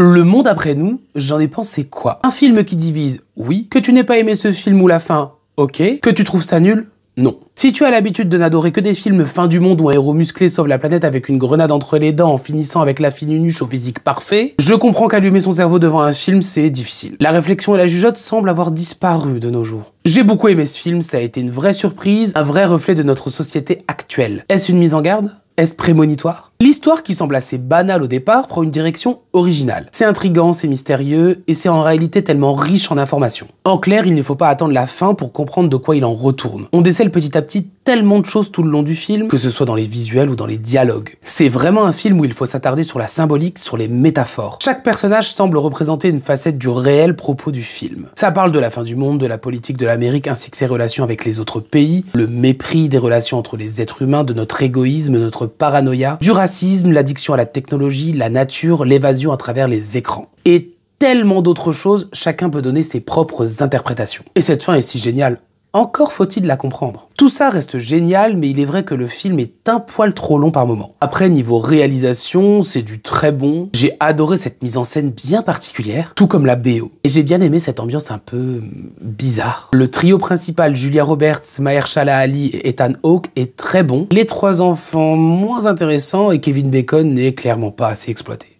Le monde après nous, j'en ai pensé quoi? Un film qui divise, oui. Que tu n'aies pas aimé ce film ou la fin, ok. Que tu trouves ça nul, non. Si tu as l'habitude de n'adorer que des films fin du monde où un héros musclé sauve la planète avec une grenade entre les dents en finissant avec la fine nunuche au physique parfait, je comprends qu'allumer son cerveau devant un film, c'est difficile. La réflexion et la jugeote semblent avoir disparu de nos jours. J'ai beaucoup aimé ce film, ça a été une vraie surprise, un vrai reflet de notre société actuelle. Est-ce une mise en garde? Est-ce prémonitoire? L'histoire, qui semble assez banale au départ, prend une direction originale. C'est intriguant, c'est mystérieux, et c'est en réalité tellement riche en informations. En clair, il ne faut pas attendre la fin pour comprendre de quoi il en retourne. On décèle petit à petit tellement de choses tout le long du film, que ce soit dans les visuels ou dans les dialogues. C'est vraiment un film où il faut s'attarder sur la symbolique, sur les métaphores. Chaque personnage semble représenter une facette du réel propos du film. Ça parle de la fin du monde, de la politique de l'Amérique ainsi que ses relations avec les autres pays, le mépris des relations entre les êtres humains, de notre égoïsme, notre paranoïa, du racisme, l'addiction à la technologie, la nature, l'évasion à travers les écrans. Et tellement d'autres choses, chacun peut donner ses propres interprétations. Et cette fin est si géniale. Encore faut-il la comprendre. Tout ça reste génial, mais il est vrai que le film est un poil trop long par moment. Après, niveau réalisation, c'est du très bon. J'ai adoré cette mise en scène bien particulière, tout comme la BO. Et j'ai bien aimé cette ambiance un peu bizarre. Le trio principal, Julia Roberts, Mahershala Ali et Ethan Hawke, est très bon. Les trois enfants, moins intéressants, et Kevin Bacon n'est clairement pas assez exploité.